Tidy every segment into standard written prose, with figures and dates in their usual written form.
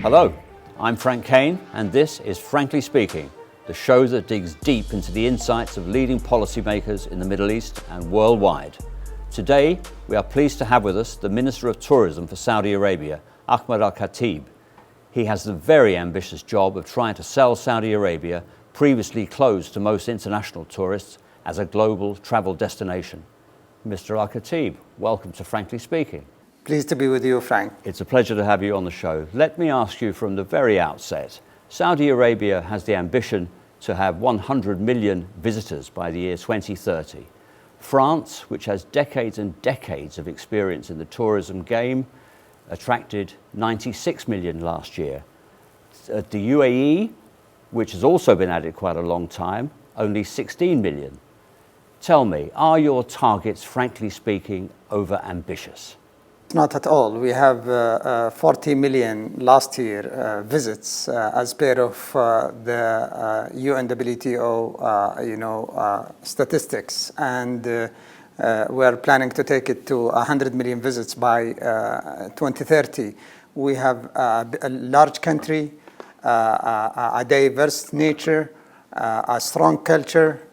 Hello, I'm Frank Kane, and this is Frankly Speaking, the show that digs deep into the insights of leading policymakers in the Middle East and worldwide. Today, we are pleased to have with us the Minister of Tourism for Saudi Arabia, Ahmed Al-Khateeb. He has the very ambitious job of trying to sell Saudi Arabia, previously closed to most international tourists, as a global travel destination. Mr. Al-Khateeb, welcome to Frankly Speaking. Pleased to be with you, Frank. It's a pleasure to have you on the show. Let me ask you from the very outset, Saudi Arabia has the ambition to have 100 million visitors by the year 2030. France, which has decades and decades of experience in the tourism game, attracted 96 million last year. The UAE, which has also been at it quite a long time, only 16 million. Tell me, are your targets, frankly speaking, over ambitious? Not at all. We have 40 million last year visits as part of the UNWTO, statistics, and we're planning to take it to 100 million visits by 2030. We have a large country, a diverse nature, a strong culture,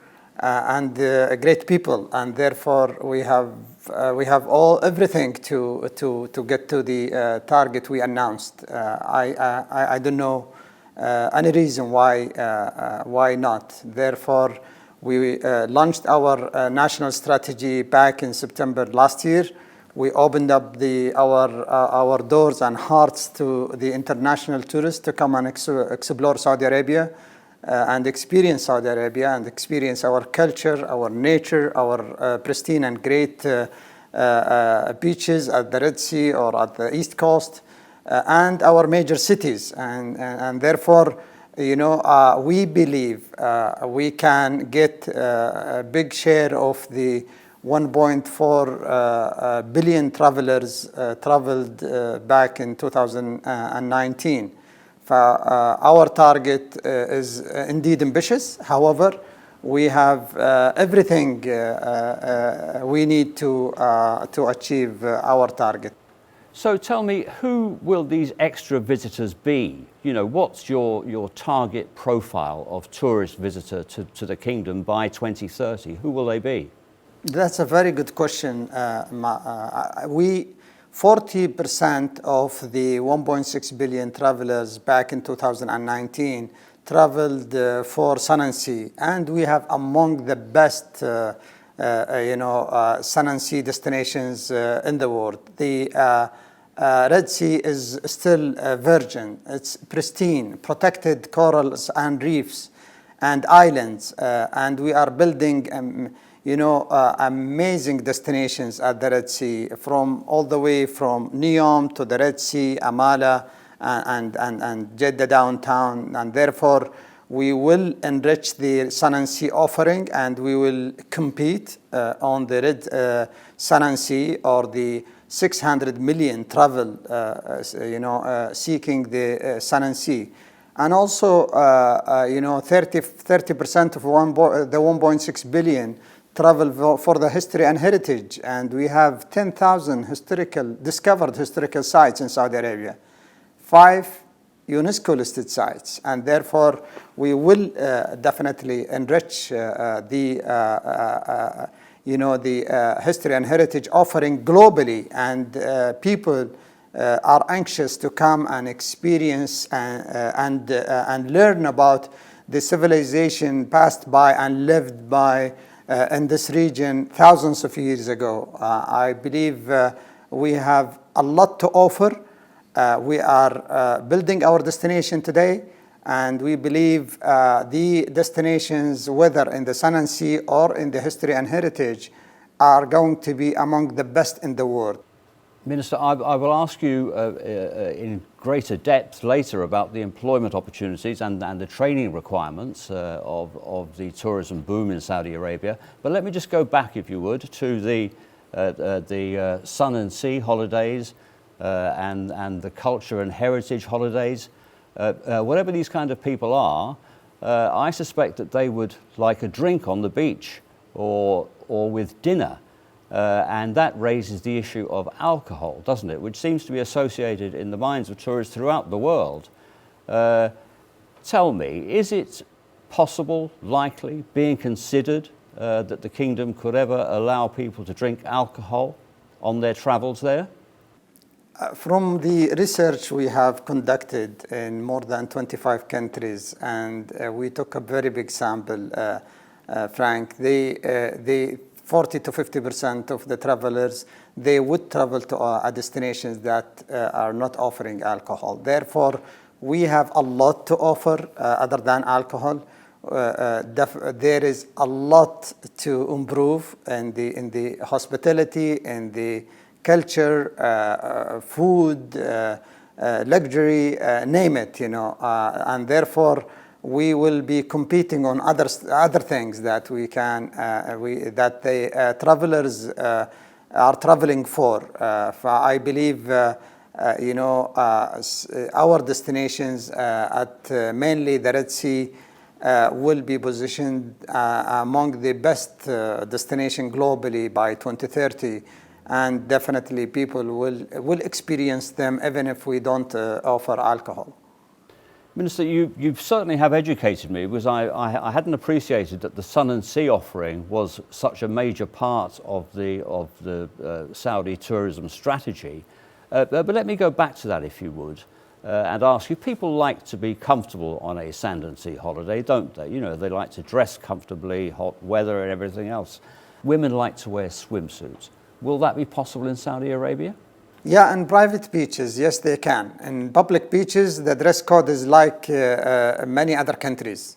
and great people, and therefore we have everything to get to the target we announced. I don't know any reason why not. Therefore, we launched our national strategy back in September last year. We opened up our doors and hearts to the international tourists to come and explore Saudi Arabia. And experience Saudi Arabia and experience our culture, our nature, our pristine and great beaches at the Red Sea or at the East Coast, and our major cities. And therefore, we believe we can get a big share of the 1.4 billion travelers traveled back in 2019. Our target is indeed ambitious. However, we have everything we need to achieve our target. So tell me, who will these extra visitors be? What's your target profile of tourist visitor to the kingdom by 2030? Who will they be? That's a very good question. 40% of the 1.6 billion travelers back in 2019 traveled for sun and sea, and we have among the best sun and sea destinations in the world. The Red Sea is still virgin. It's pristine, protected corals and reefs and islands, and we are building amazing destinations at the Red Sea, all the way from Neom to the Red Sea, Amala, and Jeddah downtown. And therefore, we will enrich the sun and sea offering, and we will compete on the Red Sun and Sea, or the 600 million travel, seeking the sun and sea. And also, 30% of the 1.6 billion travel for the history and heritage, and we have 10,000 discovered historical sites in Saudi Arabia, 5 UNESCO listed sites, and therefore we will definitely enrich the history and heritage offering globally, and people are anxious to come and experience and learn about the civilization passed by and lived by in this region thousands of years ago. I believe we have a lot to offer. We are building our destination today, and we believe the destinations, whether in the sun and sea or in the history and heritage, are going to be among the best in the world. Minister, I will ask you in greater depth later about the employment opportunities and the training requirements of the tourism boom in Saudi Arabia. But let me just go back, if you would, to the sun and sea holidays and the culture and heritage holidays. Whatever these kind of people are, I suspect that they would like a drink on the beach or with dinner. And that raises the issue of alcohol, doesn't it? Which seems to be associated in the minds of tourists throughout the world. Tell me, is it possible, likely, being considered that the kingdom could ever allow people to drink alcohol on their travels there? From the research we have conducted in more than 25 countries, and we took a very big sample, Frank, the 40 to 50% of the travelers, they would travel to destinations that are not offering alcohol. Therefore, we have a lot to offer other than alcohol. There is a lot to improve in the hospitality, in the culture, food, luxury, name it, and therefore we will be competing on other things that we can that the travelers are traveling for. I believe our destinations at mainly the Red Sea will be positioned among the best destination globally by 2030. And definitely people will experience them even if we don't offer alcohol. Minister, you certainly have educated me, because I hadn't appreciated that the Sun and Sea offering was such a major part of the Saudi tourism strategy. But let me go back to that, if you would, and ask you, people like to be comfortable on a sand and sea holiday, don't they? They like to dress comfortably, hot weather and everything else. Women like to wear swimsuits. Will that be possible in Saudi Arabia? Yeah, in private beaches, yes, they can. In public beaches, the dress code is like many other countries.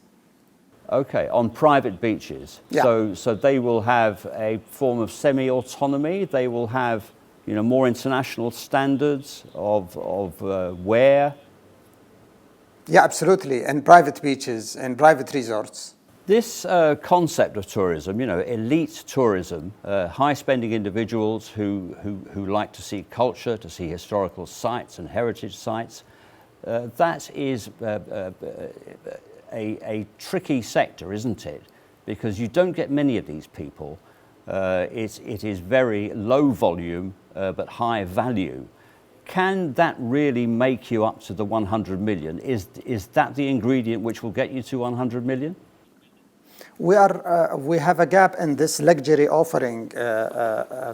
Okay, on private beaches. Yeah. So they will have a form of semi-autonomy. They will have, more international standards of wear. Yeah, absolutely. In private beaches, in private resorts. This concept of tourism, elite tourism, high-spending individuals who like to see culture, to see historical sites and heritage sites, that is a tricky sector, isn't it? Because you don't get many of these people. It is very low volume, but high value. Can that really make you up to the 100 million? Is that the ingredient which will get you to 100 million? We have a gap in this luxury offering,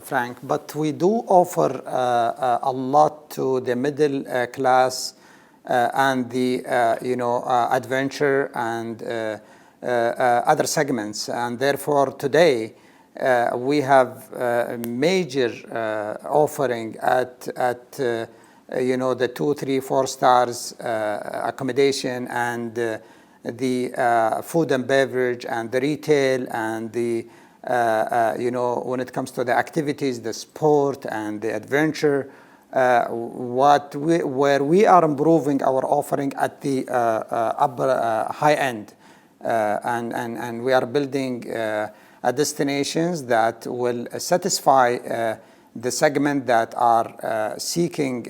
Frank, but we do offer a lot to the middle class and the adventure and other segments, and therefore today we have major offering at the 2, 3, 4 stars accommodation and the food and beverage and the retail and the when it comes to the activities, the sport and the adventure, where we are improving our offering at the upper high end, and we are building destinations that will satisfy the segment that are seeking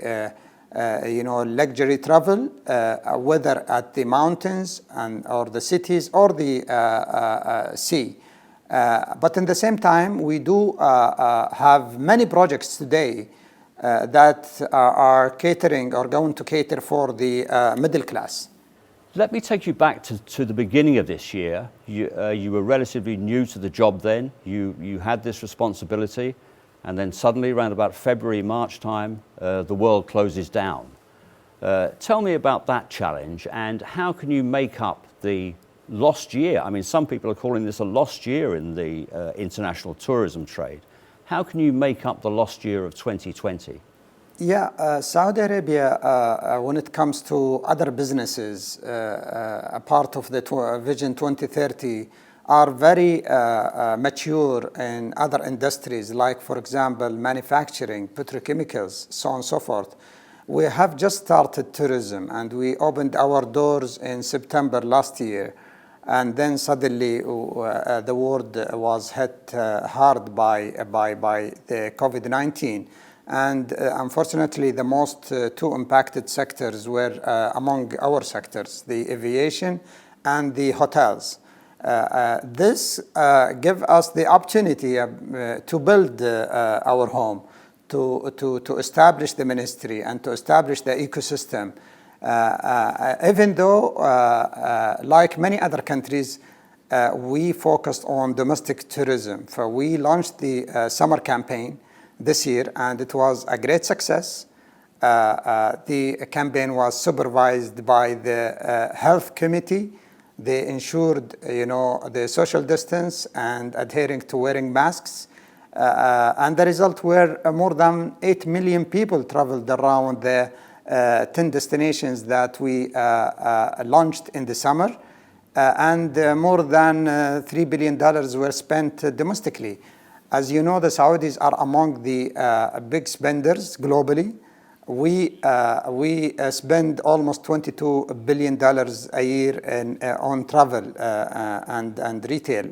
luxury travel, whether at the mountains or the cities or the sea. But in the same time, we do have many projects today that are catering or going to cater for the middle class. Let me take you back to the beginning of this year. You were relatively new to the job then. You had this responsibility. And then suddenly, around about February, March time, the world closes down. Tell me about that challenge, and how can you make up the lost year? I mean, some people are calling this a lost year in the international tourism trade. How can you make up the lost year of 2020? Yeah, Saudi Arabia, when it comes to other businesses, a part of the Vision 2030, are very mature in other industries, like, for example, manufacturing, petrochemicals, so on and so forth. We have just started tourism, and we opened our doors in September last year. And then suddenly the world was hit hard by the COVID-19. And unfortunately, the most two impacted sectors were among our sectors, the aviation and the hotels. This gives us the opportunity to build our home, to establish the ministry and to establish the ecosystem. Even though, like many other countries, we focused on domestic tourism. So we launched the summer campaign this year, and it was a great success. The campaign was supervised by the health committee. They ensured, the social distance and adhering to wearing masks. And the result were more than 8 million people traveled around the 10 destinations that we launched in the summer. And more than $3 billion were spent domestically. As you know, the Saudis are among the big spenders globally. We spend almost $22 billion a year on travel and retail.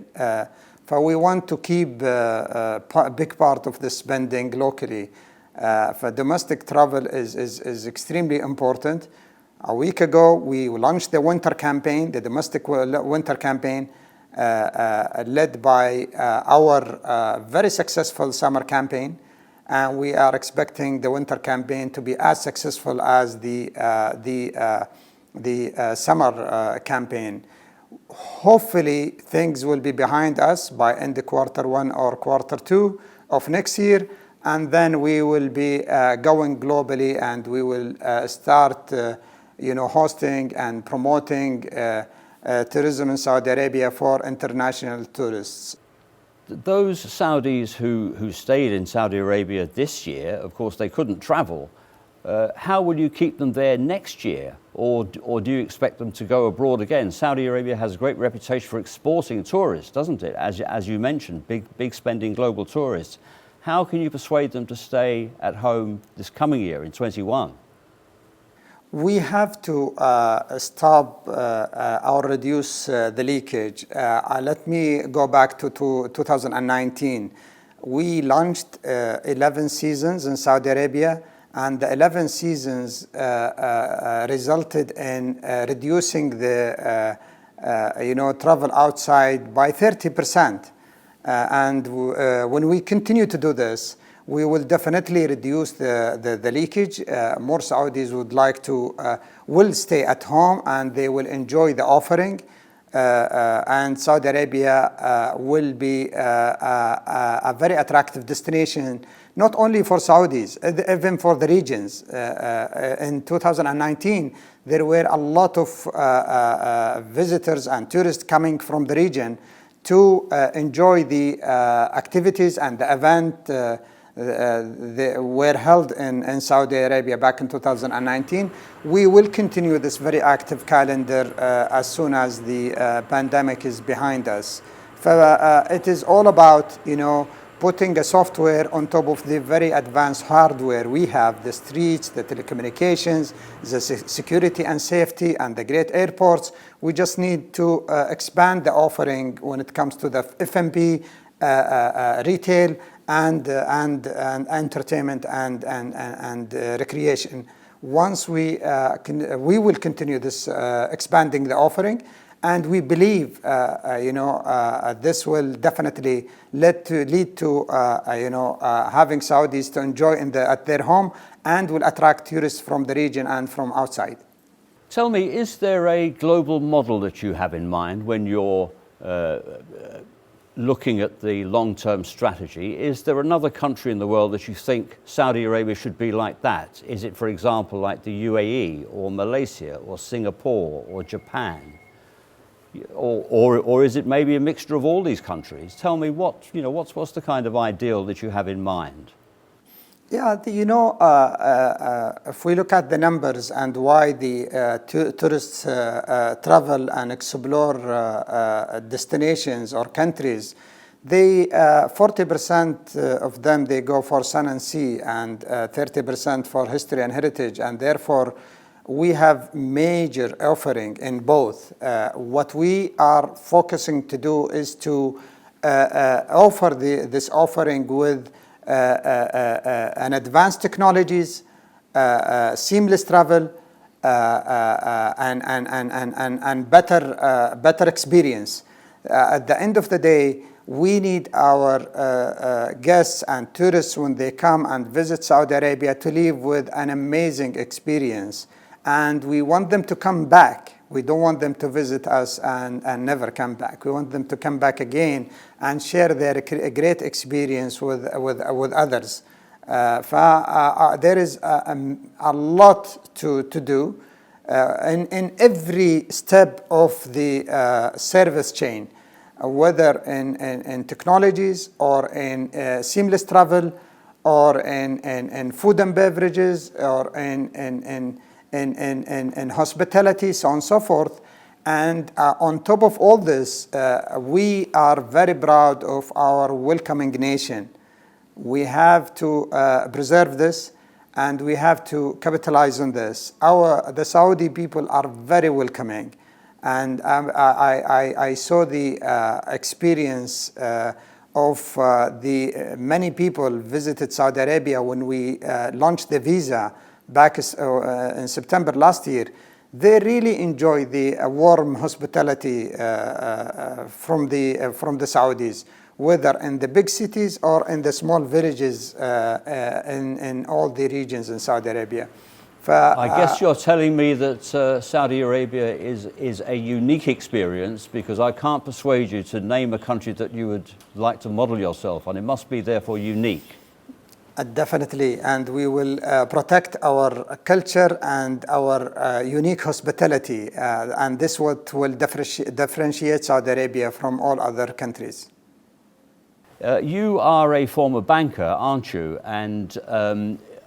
So we want to keep a big part of the spending locally. For domestic travel is extremely important. A week ago, we launched the winter campaign, the domestic winter campaign, led by our very successful summer campaign. And we are expecting the winter campaign to be as successful as the summer campaign. Hopefully, things will be behind us by end of Q1 or Q2 of next year, and then we will be going globally, and we will start, hosting and promoting tourism in Saudi Arabia for international tourists. Those Saudis who stayed in Saudi Arabia this year, of course, they couldn't travel. How will you keep them there next year? Or do you expect them to go abroad again? Saudi Arabia has a great reputation for exporting tourists, doesn't it? As you mentioned, big spending global tourists. How can you persuade them to stay at home this coming year in 21? We have to stop or reduce the leakage. Let me go back to 2019. We launched 11 seasons in Saudi Arabia, and the 11 seasons resulted in reducing the travel outside by 30%. And when we continue to do this, we will definitely reduce the leakage. More Saudis would like to, will stay at home, and they will enjoy the offering. And Saudi Arabia will be a very attractive destination, not only for Saudis, even for the regions. In 2019, there were a lot of visitors and tourists coming from the region to enjoy the activities and the event they were held in Saudi Arabia back in 2019. We will continue this very active calendar as soon as the pandemic is behind us. It is all about, putting a software on top of the very advanced hardware we have, the streets, the telecommunications, the security and safety, and the great airports. We just need to expand the offering when it comes to the F&B, retail, and entertainment and recreation. Once we will continue this expanding the offering, and we believe this will definitely lead to having Saudis to enjoy at their home, and will attract tourists from the region and from outside. Tell me, is there a global model that you have in mind when you're looking at the long-term strategy? Is there another country in the world that you think Saudi Arabia should be like that? Is it, for example, like the UAE or Malaysia or Singapore or Japan? Or is it maybe a mixture of all these countries? Tell me what's the kind of ideal that you have in mind? Yeah, if we look at the numbers and why the tourists travel and explore destinations or countries, 40% of them, they go for sun and sea, and 30% for history and heritage, and therefore we have major offering in both. What we are focusing to do is to offer this offering with an advanced technologies, seamless travel, and better experience. At the end of the day, we need our guests and tourists, when they come and visit Saudi Arabia, to leave with an amazing experience. And we want them to come back. We don't want them to visit us and never come back. We want them to come back again and share their great experience with others. There is a lot to do in every step of the service chain, whether in technologies or in seamless travel, or in food and beverages, or in hospitality, so on and so forth. And on top of all this, we are very proud of our welcoming nation. We have to preserve this, and we have to capitalize on this. The Saudi people are very welcoming, and I saw the experience of the many people visited Saudi Arabia when we launched the visa back in September last year. They really enjoy the warm hospitality from the Saudis, whether in the big cities or in the small villages in all the regions in Saudi Arabia. I guess you're telling me that Saudi Arabia is a unique experience, because I can't persuade you to name a country that you would like to model yourself on. It must be therefore unique. Definitely, and we will protect our culture and our unique hospitality, and this what will differentiate Saudi Arabia from all other countries. You are a former banker, aren't you? And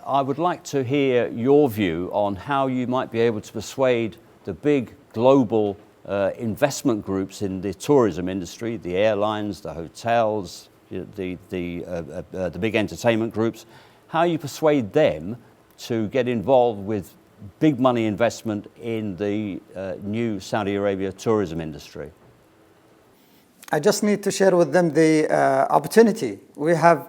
I would like to hear your view on how you might be able to persuade the big global investment groups in the tourism industry, the airlines, the hotels, the big entertainment groups, how you persuade them to get involved with big money investment in the new Saudi Arabia tourism industry. I just need to share with them the opportunity. We have,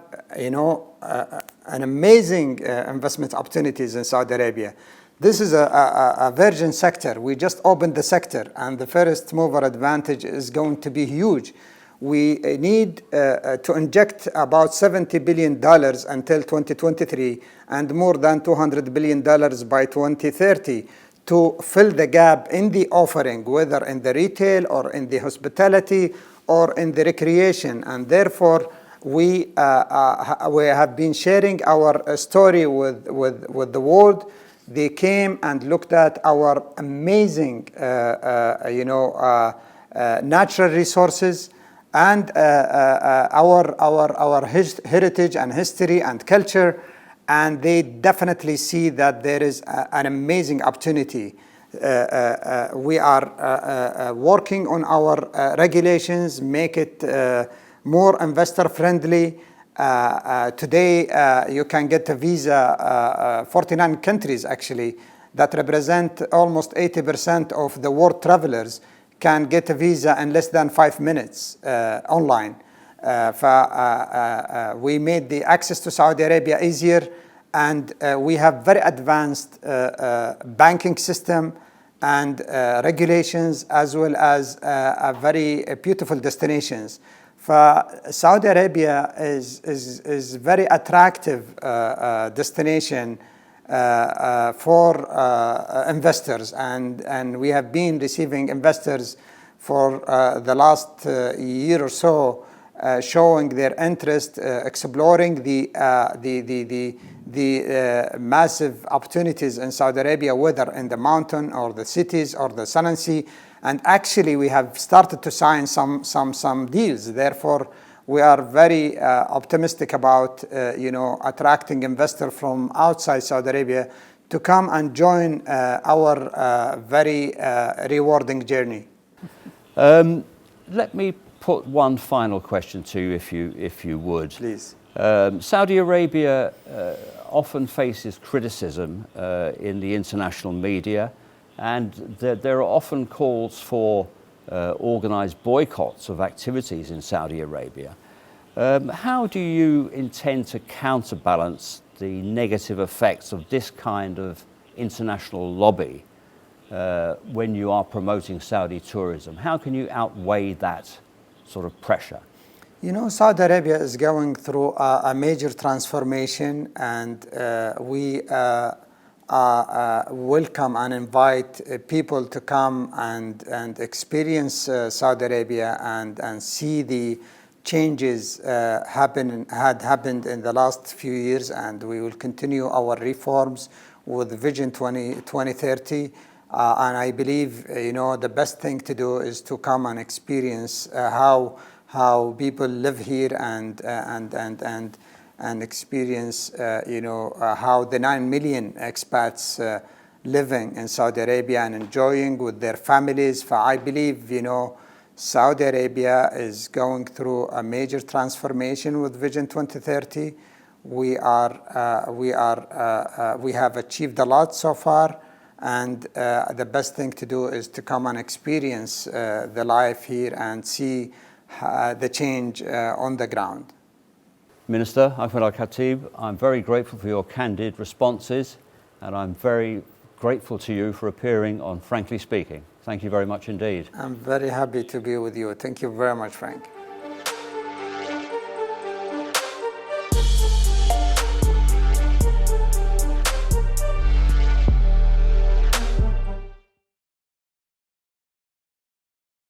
an amazing investment opportunities in Saudi Arabia. This is a virgin sector. We just opened the sector, and the first mover advantage is going to be huge. We need to inject about $70 billion until 2023, and more than $200 billion by 2030 to fill the gap in the offering, whether in the retail or in the hospitality or in the recreation. And therefore, we have been sharing our story with the world. They came and looked at our amazing, natural resources, and our heritage and history and culture, and they definitely see that there is an amazing opportunity. We are working on our regulations, make it more investor friendly. Today, you can get a visa, 49 countries actually, that represent almost 80% of the world travelers can get a visa in less than 5 minutes online. We made the access to Saudi Arabia easier, and we have very advanced banking system and regulations, as well as a very beautiful destinations. Saudi Arabia is very attractive destination for investors, and we have been receiving investors for the last year or so, showing their interest, exploring the massive opportunities in Saudi Arabia, whether in the mountain or the cities or the Sun and Sea. And actually, we have started to sign some deals. Therefore, we are very optimistic about attracting investors from outside Saudi Arabia to come and join our very rewarding journey. Let me put one final question to you, if you would. Please. Saudi Arabia often faces criticism in the international media, and there are often calls for organized boycotts of activities in Saudi Arabia. How do you intend to counterbalance the negative effects of this kind of international lobby when you are promoting Saudi tourism? How can you outweigh that sort of pressure? You know, Saudi Arabia is going through a major transformation, and we welcome and invite people to come and experience Saudi Arabia and see the changes had happened in the last few years, and we will continue our reforms with Vision 2030. And I believe, you know, the best thing to do is to come and experience how people live here and experience, you know, how the 9 million expats living in Saudi Arabia and enjoying with their families. For I believe, you know, Saudi Arabia is going through a major transformation with Vision 2030. We have achieved a lot so far, and the best thing to do is to come and experience the life here and see the change on the ground. Minister Ahmed Al-Khateeb, I'm very grateful for your candid responses, and I'm very grateful to you for appearing on Frankly Speaking. Thank you very much indeed. I'm very happy to be with you. Thank you very much, Frank.